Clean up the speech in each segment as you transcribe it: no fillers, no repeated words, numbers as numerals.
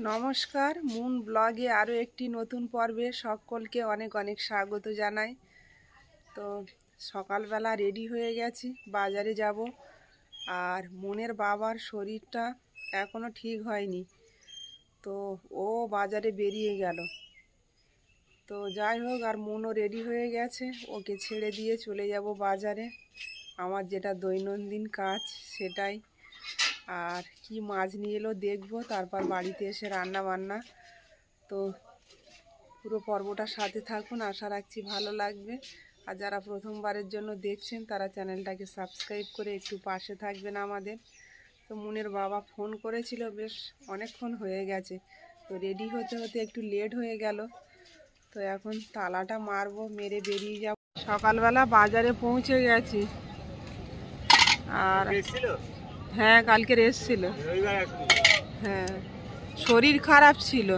নমস্কার, মুন ব্লগে আরও একটি নতুন পর্বে সকলকে অনেক অনেক স্বাগত জানাই। তো সকালবেলা রেডি হয়ে গেছি, বাজারে যাব। আর মুনের বাবার শরীরটা এখনও ঠিক হয়নি, তো ও বাজারে বেরিয়ে গেল। তো যাই হোক, আর মুনও রেডি হয়ে গেছে, ওকে ছেড়ে দিয়ে চলে যাব বাজারে। আমার যেটা দৈনন্দিন কাজ সেটাই। আর কি মাছ নিয়ে এলো দেখবো, তারপর বাড়িতে এসে রান্না বান্না। তো পুরো পর্বটা সাথে থাকুন, আশা রাখছি ভালো লাগবে। আর যারা প্রথমবারের জন্য দেখছেন তারা চ্যানেলটাকে সাবস্ক্রাইব করে একটু পাশে থাকবেন আমাদের। তো মুনের বাবা ফোন করেছিল, বেশ অনেকক্ষণ হয়ে গেছে। তো রেডি হতে হতে একটু লেট হয়ে গেল। তো এখন তালাটা মারবো, মেরে বেরিয়ে যাব। সকালবেলা বাজারে পৌঁছে গেছি। আর হ্যাঁ, কালকের এসছিল। হ্যাঁ, শরীর খারাপ ছিল,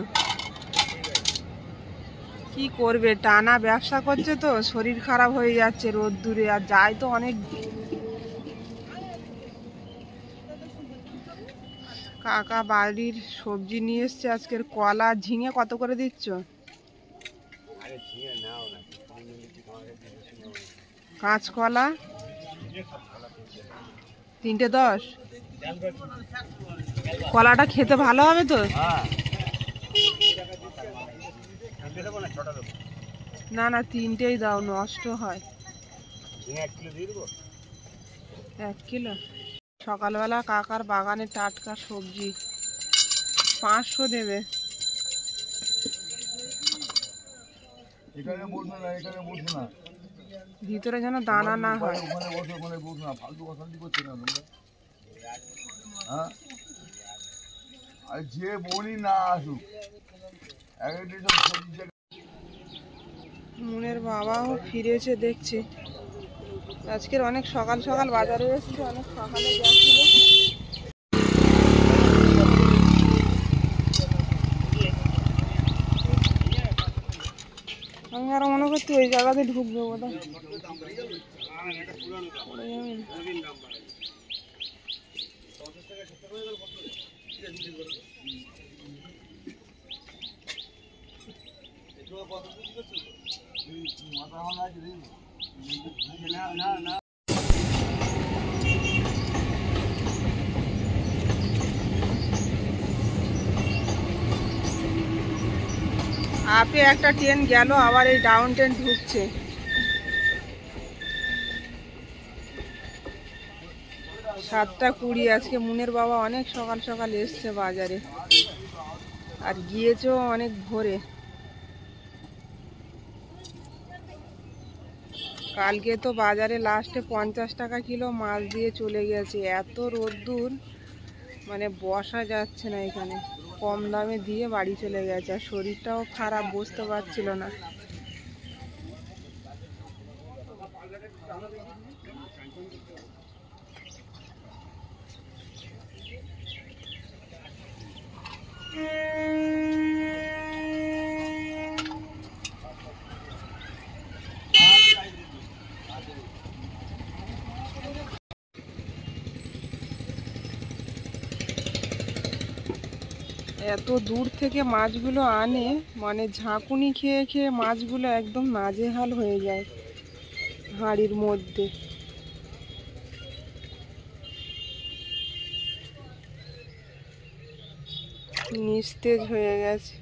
কি করবে, টানা ব্যবসা করছে তো শরীর খারাপ হয়ে যাচ্ছে রোদ্দুরে। আর যায় তো অনেক। কাকা বাড়ির সবজি নিয়ে এসছে আজকের, কলা ঝিঙে কত করে দিচ্ছ? কাঁচকলা 3টে 10। কলাটা খেতে ভালো হবে তো? না না, 3টেই দাও, নষ্ট হয়। 1 কিলো। সকালবেলা কাকার বাগানে টাটকা সবজি, 500 দেবে। ভিতরে যেন দানা না হয়। যে বলি না আসুক। মুনের বাবাও ফিরেছে দেখছি। আজকের অনেক সকাল সকাল বাজারে এসেছে, অনেক সকালে গেছিল। আমি আরো মনে করছি ওই জায়গাতে ঢুকবো বোধহয়। আপে একটা ট্রেন গেল, আবার এই ডাউন ট্রেন ঢুকছে। সাতটা 20। আজকে মুনের বাবা অনেক সকাল সকাল এসছে বাজারে, আর গিয়েছেও অনেক ভোরে। কালকে তো বাজারে লাস্টে 50 টাকা কিলো মাছ দিয়ে চলে গেছে। এত রোদ্দুর, মানে বসা যাচ্ছে না এখানে। কম দামে দিয়ে বাড়ি চলে গেছে, আর শরীরটাও খারাপ, বসতে পারছিল না। এত দূর থেকে মাছগুলো আনে, মানে ঝাঁকুনি খেয়ে খেয়ে মাছগুলো একদম নাজেহাল হয়ে যায় হাঁড়ির মধ্যে। নিস্তেজ হয়ে গেছে।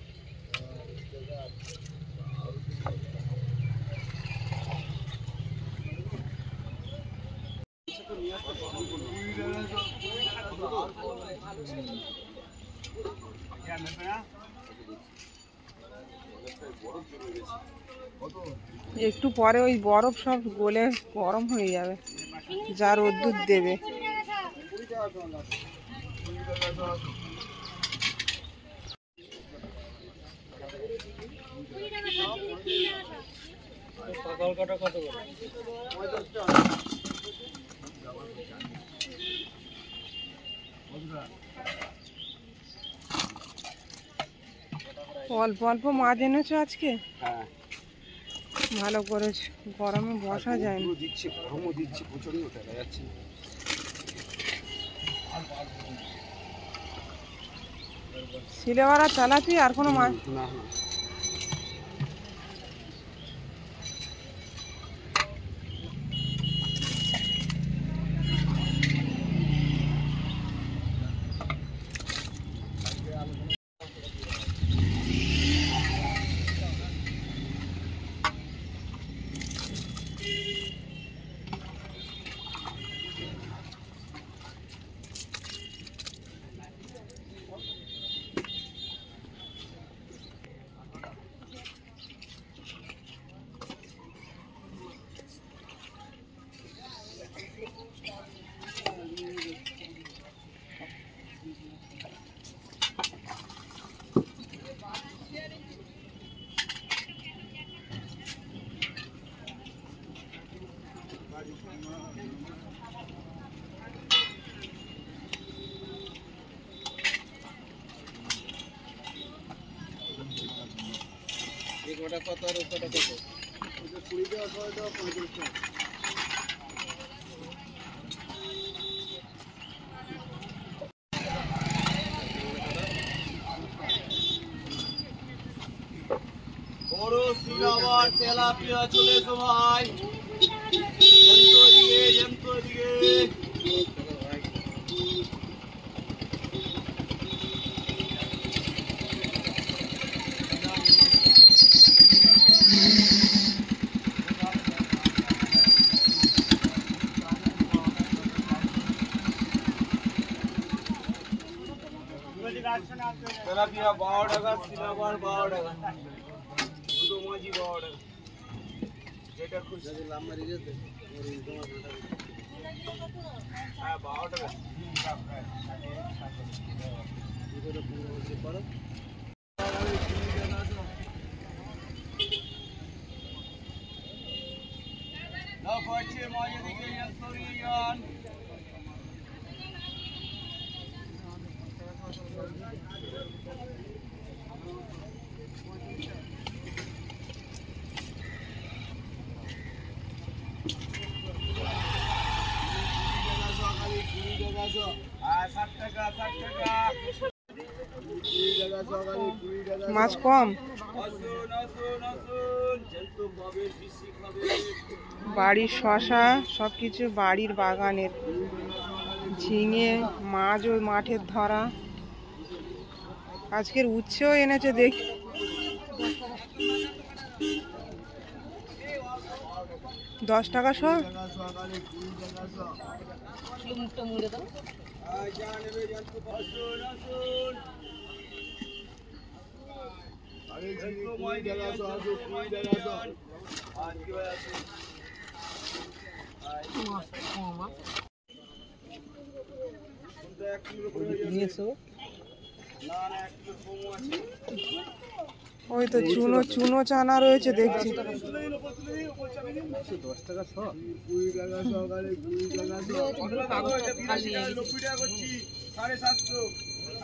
একটু পরে ওই বরফ সব গলে গরম হয়ে যাবে, যা রোদ্দুর দেবে। অল্প অল্প মাছ এনেছো আজকে? হ্যাঁ, ভালো করেছো, গরমে বসা যায় না। গরমও দিচ্ছে প্রচন্ড, দেখা যাচ্ছে। সিলেবার আর তেলাপি আর কোনো মাছ? না ওটা কত আর ওটা কত? ওটা 20 টাকা, 100 টাকা, 35 টাকা। বড় সিলভার তেলাপিয়া চলে এসো ভাই। জেমতো দিকে তেলাপিয়া 12 টাকা, সিলভার 12 টাকা, দুটো মাঝি 12 টাকা। যেটা খুশি লম্বা রিজেতে হ্যাঁ 12 টাকা। দুটো 15 করো। না পয়সে মাঝে দিকে ইয়ান মাছ কম, বাড়ির শশা সবকিছু বাড়ির বাগানের, ঝিঙে, মাছ ওই মাঠের ধরা। আজকের উচ্ছেও এনেছে দেখি। $10 সব। ওই তো চুনো চুনো চানা রয়েছে দেখছি। 10 টাকা সব, 20 টাকা সকালে, 20 টাকা সব। 90 টাকা করছি, 750।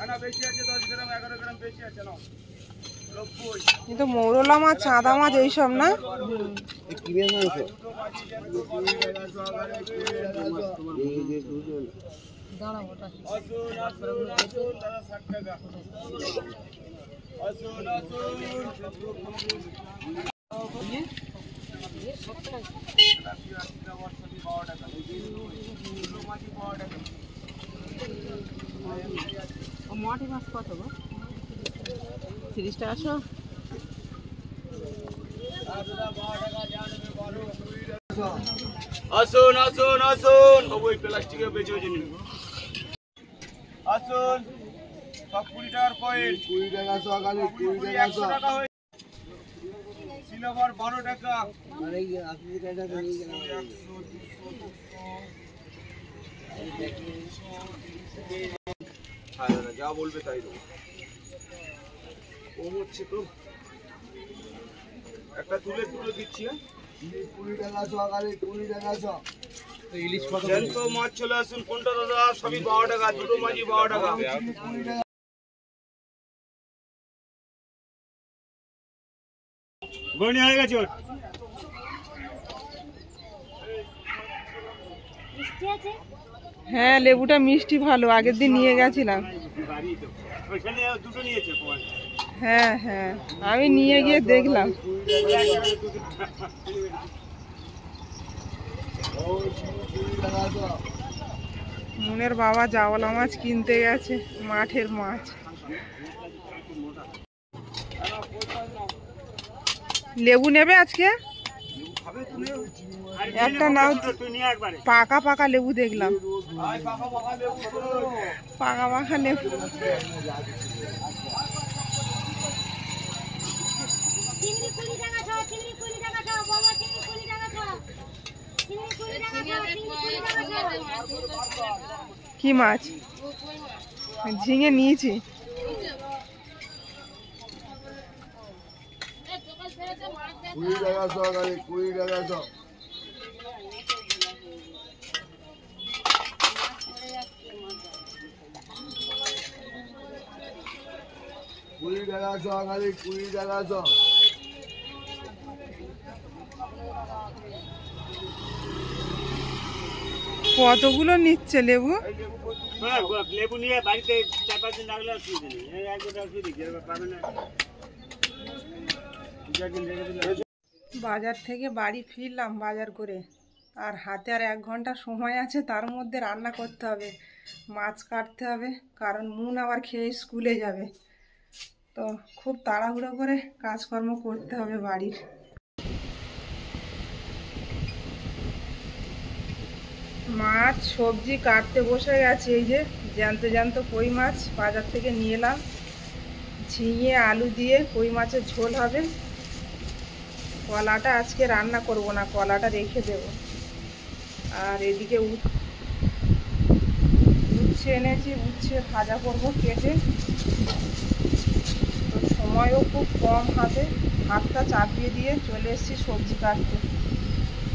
আনা বেশি আছে 10 গ্রাম, 11 গ্রাম বেশি আছে না। 90 কিন্তু মৌরলা মাছ, চাঁদা মাছ এইসব না? কিনে মাছ। 20 টাকা সকালে, 20 টাকা সব। দাঁড়াও ওটা। আসুন আসুন আসুন দাদা 60 টাকা। আসুন আসুন। মাটি মাছ কত গো? 30 টাকা সব। আসুন আসুন আসুন, ওই প্লাস্টিকে বেচে জিনি। আসুন সব 20 টাকার কয়েন। 20 টাকা সকালে, 20 টাকা সব। সিলভার 12 টাকা। আরে আপনি কয়টা করে নিয়ে গেলেন? 100 যা বলবে তাই দেবো। কম হচ্ছে তো, একটা তুলে তুলে দিচ্ছি। 20 টাকা সকালে, 20 টাকা সব। ইলিশ কত? জ্যান্ত মাছ চলে আসুন। কোনটা দাদা? সবই 12 টাকা, দুটো মাঝি 12 টাকা। গনি হয়ে গেছে। হ্যাঁ লেবুটা মিষ্টি ভালো, আগের দিন নিয়ে গেছিলাম। হ্যাঁ হ্যাঁ, আমি নিয়ে গিয়ে দেখলাম। মুনের বাবা জাওলা মাছ কিনতে গেছে, মাঠের মাছ। লেবু নেবে আজকে? একটা নাও, পাকা পাকা লেবু দেখলাম, পাকা পাকা লেবু। কি মাছ? ঝিঙে নিয়েছি। 20 টাকা সহকারে, 20 টাকা সহ। 20 টাকা সহকারে, 20 টাকা সহ। কতগুলো নিচ্ছে লেবু? লেবু নিয়ে বাড়িতে 4-5 দিন রাখলে অসুবিধা নেই। এক গোটা অসুবিধা পাবে না। বাজার থেকে বাড়ি ফিরলাম বাজার করে, আর হাতে আর 1 ঘন্টা সময় আছে, তার মধ্যে রান্না করতে হবে, মাছ কাটতে হবে, কারণ মুন আবার খেয়ে স্কুলে যাবে। তো খুব তাড়াহুড়ো করে কাজকর্ম করতে হবে বাড়ির। মাছ সবজি কাটতে বসে গেছে। এই যে জ্যান্ত জ্যান্ত কই মাছ বাজার থেকে নিয়ে এলাম, ঝিঙে আলু দিয়ে কই মাছের ঝোল হবে। কলাটা আজকে রান্না করব না, কলাটা রেখে দেব। আর এদিকে উচ্ছে এনেছি, উচ্ছে ভাজা করব কেটে। তো সময়ও খুব কম হাতে, হাতটা চাপিয়ে দিয়ে চলে এসেছি সবজি কাটতে।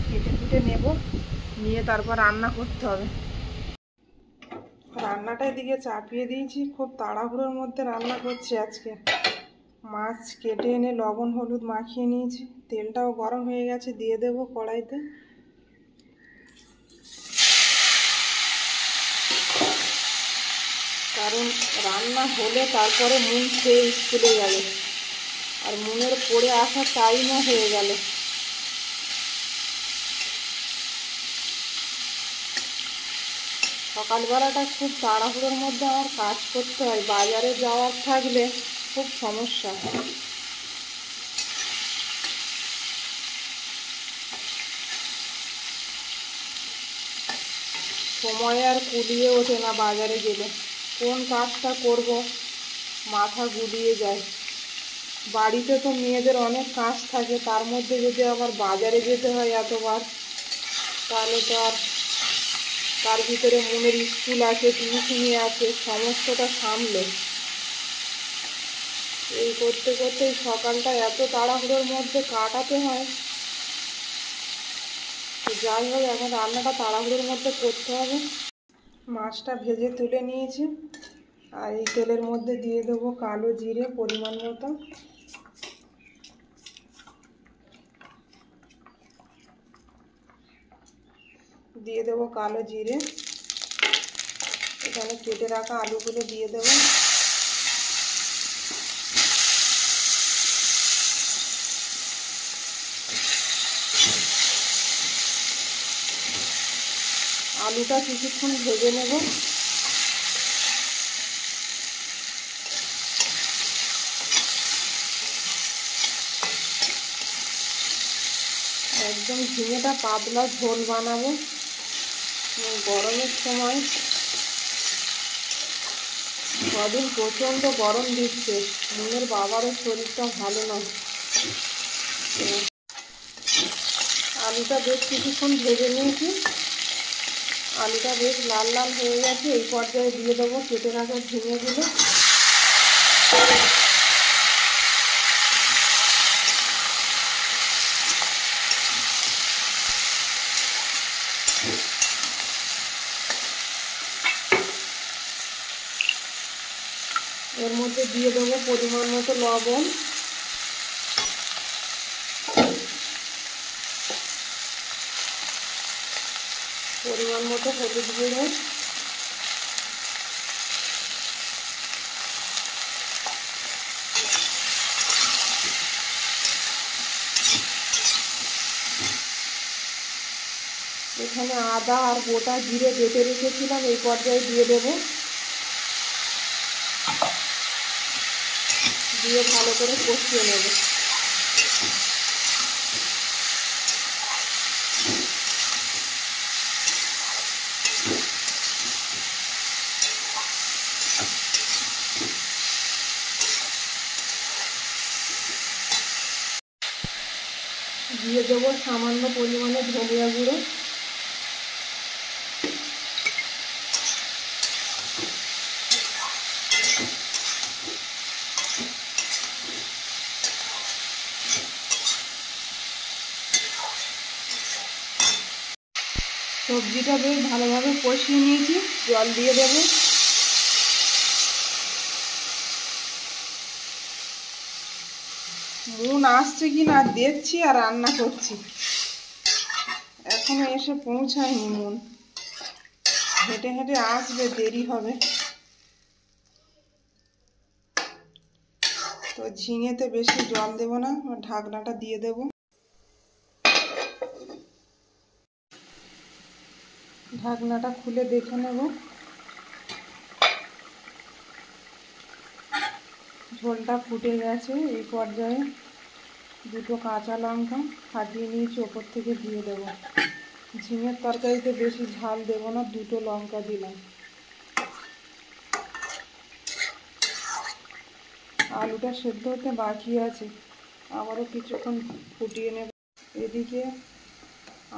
কেটে কুটে নেব, নিয়ে তারপর রান্না করতে হবে। রান্নাটা এদিকে চাপিয়ে দিয়েছি, খুব তাড়াহুড়োর মধ্যে রান্না করছি আজকে। মাছ কেটে এনে লবণ হলুদ মাখিয়ে নিয়েছি, তেলটাও গরম হয়ে গেছে, দিয়ে দেব কড়াইতে। কারণ রান্না হলে তারপরে মুন খেয়ে স্কুলে যাবে, আর মুনের পড়ে আসার টাইমও হয়ে গেল। সকালবেলাটা খুব তাড়াহুড়োর মধ্যে আমার কাজ করতে হয়, বাজারে যাওয়ার থাকলে খুব সমস্যা। সময় আর কুলিয়ে ওঠে না বাজারে গেলে, কোন কাজটা করব মাথা গুলিয়ে যায়। বাড়িতে তো মেয়েদের অনেক কাজ থাকে, তার মধ্যে যদি আবার বাজারে যেতে হয় এতবার, তাহলে তো আর, তার ভিতরে মুনের স্কুল আছে, টিউশনি আছে, সমস্তটা সামলে এই করতে করতে সকালটা এত তাড়াহুড়োর মধ্যে কাটাতে হয়। তো যাই হোক, এখন রান্নাটা তাড়াহুড়োর মধ্যে করতে হবে। মাছটা ভেজে তুলে নিয়েছি, আর এই তেলের মধ্যে দিয়ে দেবো কালো জিরে পরিমাণ মতো। দিয়ে দেবো কালো জিরে, এখানে কেটে রাখা আলুগুলো দিয়ে দেবো। আলুটা কিছুক্ষণ ভেজে নেব। একদম ঝিঙেটা পাতলা ঝোল বানাবো। গরমের সময় কদিন প্রচণ্ড গরম দিচ্ছে, মুনের বাবারও শরীরটা ভালো নয়। আলুটা বেশ কিছুক্ষণ ভেজে নিয়েছি, আলুটা বেশ লাল লাল হয়ে গেছে। এই পর্যায়ে দিয়ে দেবো কেটে রাখা ঝিঙেগুলো। এর মধ্যে দিয়ে দেবো পরিমাণ মতো লবণ, পরিমাণ মতো হলুদ গুঁড়ো, এখানে আদা আর গোটা জিরে বেটে রেখেছিলাম, এই পর্যায়ে দিয়ে দেবো। দিয়ে ভালো করে কষিয়ে নেব। দিয়ে দেবো সামান্য পরিমাণে ধনিয়া গুঁড়ো। সবজিটা বেশ ভালোভাবে কষিয়ে নিয়েছি, জল দিয়ে দেবো। মন আসছে কি না দেখছি আর রান্না করছি, এখনো এসে পৌঁছায়নি মন। হেঁটে হেঁটে আসবে, দেরি হবে। তো ঝিঙেতে বেশি জল দেবো না, ঢাকনাটা দিয়ে দেবো। ঢাকনাটা খুলে দেখে নেব। ঝোলটা ফুটে গেছে। এই পর্যায়ে দুটো কাঁচা লঙ্কা ফাটিয়ে নিয়েছি, ওপর থেকে দিয়ে দেবো। ঝিঙের তরকারিতে বেশি ঝাল দেবো না, দুটো লঙ্কা দিলাম। আলুটা সেদ্ধ হতে বাকি আছে, আবারও কিছুক্ষণ ফুটিয়ে নেব। এদিকে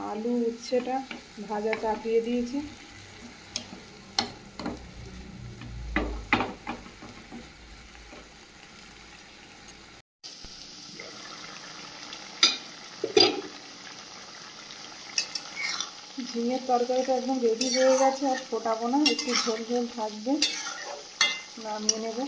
আলু উচ্ছেটা ভাজা চাপিয়ে দিয়েছি। ঝিঙের তরকারিটা একদম রেডি হয়ে গেছে, আর ফোটাবো না, একটু ঝোল ঝোল থাকবে। নামিয়ে নেব।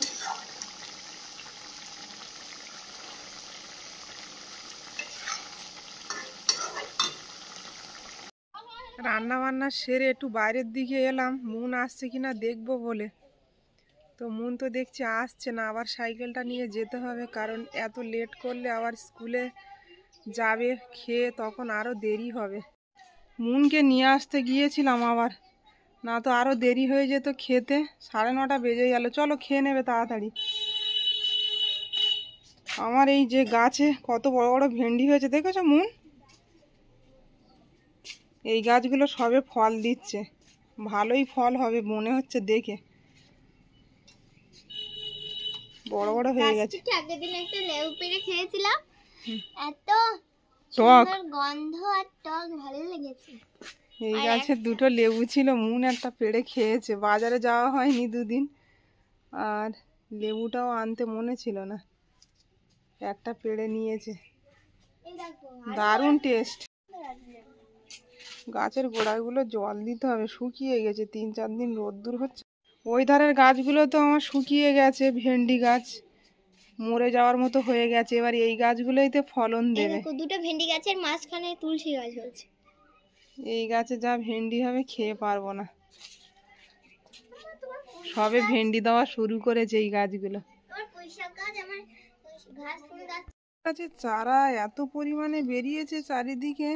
রান্না বান্না সেরে একটু বাইরের দিকে এলাম, মন আসছে কিনা দেখবো বলে। তো মন তো দেখছি আসছে না, আবার সাইকেলটা নিয়ে যেতে হবে, কারণ এত লেট করলে আবার স্কুলে যাবে খেয়ে, তখন আরও দেরি হবে। মনকে নিয়ে আসতে গিয়েছিলাম আবার, না তো আরও দেরি হয়ে যেত খেতে। 9:30 বেজে গেল। চলো খেয়ে নেবে তাড়াতাড়ি। আমার এই যে গাছে কত বড় বড় ভেন্ডি হয়েছে দেখেছো মন? এই গাছগুলো সবে ফল দিচ্ছে, ভালোই ফল হবে মনে হচ্ছে দেখে, বড় বড় হয়ে গেছে। আগের দিন একটা লেবু পেড়ে খেয়েছিলাম, এত টক সুন্দর গন্ধ আর টক, ভালো লেগেছে। এই গাছে দুটো লেবু ছিল, মন একটা পেড়ে খেয়েছে। বাজারে যাওয়া হয়নি দুদিন, আর লেবুটাও আনতে মনে ছিল না, একটা পেড়ে নিয়েছে। এই দেখো দারুণ টেস্ট। গাছের গোড়াগুলো জল দিতে হবে, শুকিয়ে গেছে, 3-4 দিন রোদ্দুর হচ্ছে। ওই ধারের গাছগুলো তো আমার শুকিয়ে গেছে, ভেন্ডি গাছ মরে যাওয়ার মতো হয়ে গেছে। এবার এই গাছগুলোইতে ফলন এই দেবে। দেখো দুটো ভেন্ডি গাছের মাঝখানে তুলসী গাছ হয়েছে। এই গাছে যা ভেন্ডি হবে খেয়ে পারবো না, সবে ভেন্ডি দেওয়া শুরু করেছে এই গাছগুলো। আমার পুঁইশাক গাছ, আমার ঘাস ফুল গাছ। গাছের চারা এত পরিমাণে বেরিয়েছে, চারিদিকে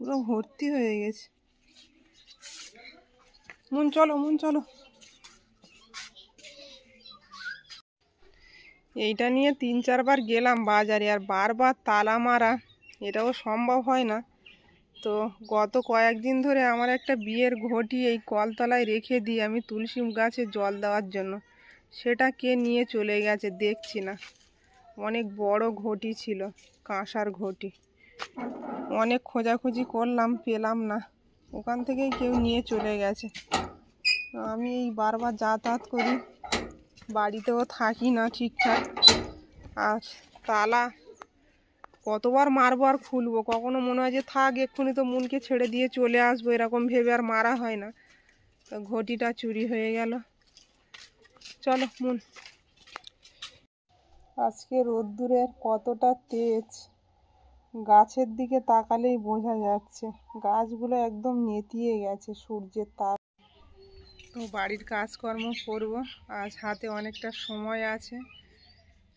পুরো ভর্তি হয়ে গেছে। মন চলো, মন চলো। এইটা নিয়ে 3-4 বার গেলাম বাজারে, আর বারবার তালা মারা এটাও সম্ভব হয় না। তো গত কয়েকদিন ধরে আমার একটা বিয়ের ঘটি এই কলতলায় রেখে দিই আমি তুলসী গাছে জল দেওয়ার জন্য, সেটা কে নিয়ে চলে গেছে দেখছি না। অনেক বড় ঘটি ছিল, কাঁসার ঘটি। অনেক খোঁজাখুঁজি করলাম, পেলাম না, ওখান থেকেই কেউ নিয়ে চলে গেছে। আমি এই বারবার যাতায়াত করি, বাড়িতেও থাকি না ঠিকঠাক, আর তালা কতবার মারবো আর খুলবো, কখনো মনে হয় যে থাক এক্ষুনি তো মনকে ছেড়ে দিয়ে চলে আসবো, এরকম ভেবে আর মারা হয় না। তো ঘটিটা চুরি হয়ে গেল। চলো মন। আজকে রোদ্দুরের কতটা তেজ, গাছের দিকে তাকালেই বোঝা যাচ্ছে, গাছগুলো একদম নেতিয়ে গেছে সূর্যের তাপ। তো বাড়ির কাজকর্ম করব, আজ হাতে অনেকটা সময় আছে।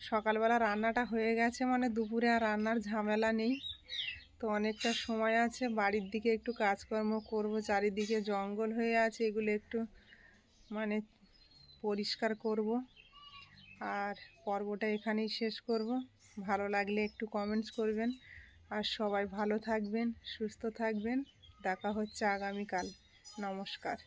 সকালবেলা রান্নাটা হয়ে গেছে, মানে দুপুরে আর রান্নার ঝামেলা নেই। তো অনেকটা সময় আছে, বাড়ির দিকে একটু কাজকর্ম করব। চারিদিকে জঙ্গল হয়ে আছে, এগুলো একটু মানে পরিষ্কার করব। আর পর্বটা এখানেই শেষ করব। ভালো লাগলে একটু কমেন্টস করবেন। আর সবাই ভালো থাকবেন, সুস্থ থাকবেন। দেখা হচ্ছে আগামীকাল। নমস্কার।